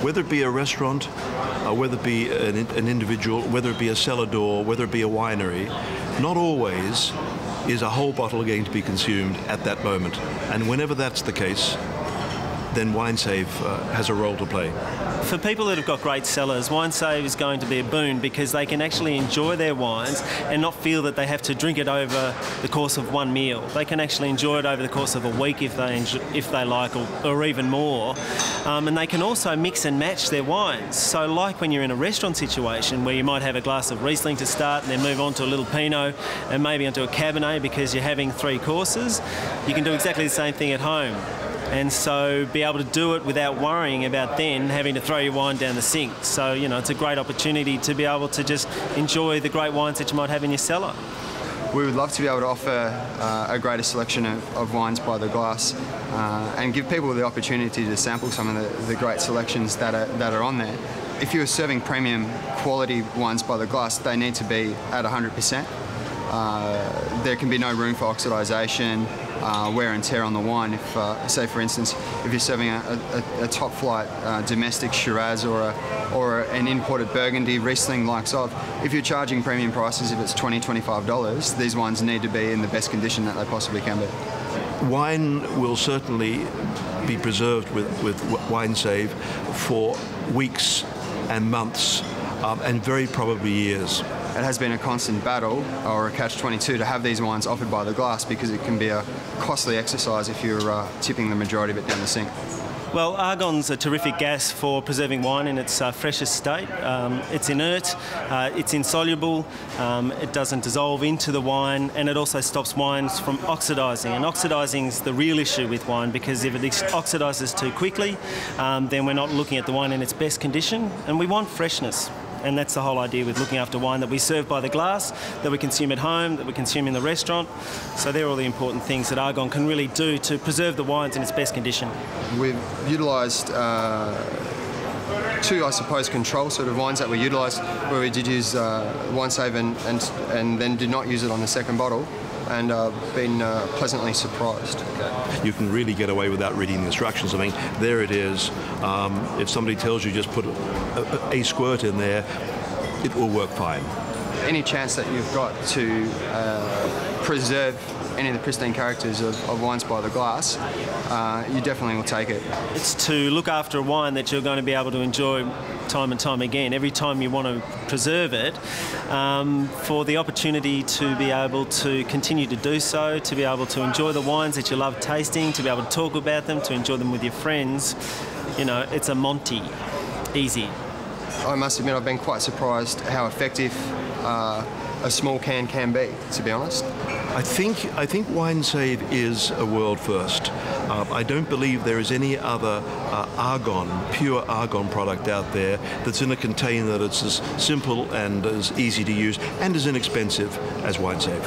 whether it be a restaurant, whether it be an individual, whether it be a cellar door, whether it be a winery, not always is a whole bottle going to be consumed at that moment. And whenever that's the case, then Winesave has a role to play. For people that have got great cellars, Winesave is going to be a boon because they can actually enjoy their wines and not feel that they have to drink it over the course of one meal. They can actually enjoy it over the course of a week if they like, or even more. And they can also mix and match their wines. So like when you're in a restaurant situation where you might have a glass of Riesling to start and then move on to a little Pinot and maybe onto a Cabernet because you're having 3 courses, you can do exactly the same thing at home. And so be able to do it without worrying about then having to throw your wine down the sink. So, you know, it's a great opportunity to be able to just enjoy the great wines that you might have in your cellar. We would love to be able to offer a greater selection of wines by the glass and give people the opportunity to sample some of the great selections that are on there. If you're serving premium quality wines by the glass, they need to be at 100%. There can be no room for oxidisation, wear and tear on the wine. If, say for instance, if you're serving a top flight domestic Shiraz or an imported Burgundy, Riesling likes of, if you're charging premium prices, if it's $20, $25, these wines need to be in the best condition that they possibly can be. Wine will certainly be preserved with Winesave for weeks and months and very probably years. It has been a constant battle, or a catch-22, to have these wines offered by the glass because it can be a costly exercise if you're tipping the majority of it down the sink. Well, argon's a terrific gas for preserving wine in its freshest state. It's inert, it's insoluble, it doesn't dissolve into the wine, and it also stops wines from oxidising. And oxidising is the real issue with wine, because if it oxidises too quickly, then we're not looking at the wine in its best condition, and we want freshness. And that's the whole idea with looking after wine that we serve by the glass, that we consume at home, that we consume in the restaurant. So they're all the important things that argon can really do to preserve the wines in its best condition. We've utilised 2, I suppose, control sort of wines that we utilised, where we did use Winesave and then did not use it on the second bottle, and been pleasantly surprised. You can really get away without reading the instructions. I mean, there it is. If somebody tells you just put a squirt in there, it will work fine. Any chance that you've got to preserve any of the pristine characters of wines by the glass, you definitely will take it. It's to look after a wine that you're going to be able to enjoy time and time again. Every time you want to preserve it, for the opportunity to be able to continue to do so, to be able to enjoy the wines that you love tasting, to be able to talk about them, to enjoy them with your friends. You know, it's a Monty. Easy. I must admit, I've been quite surprised how effective a small can be, to be honest. I think Winesave is a world first. I don't believe there is any other pure argon product out there that's in a container that's as simple and as easy to use and as inexpensive as Winesave.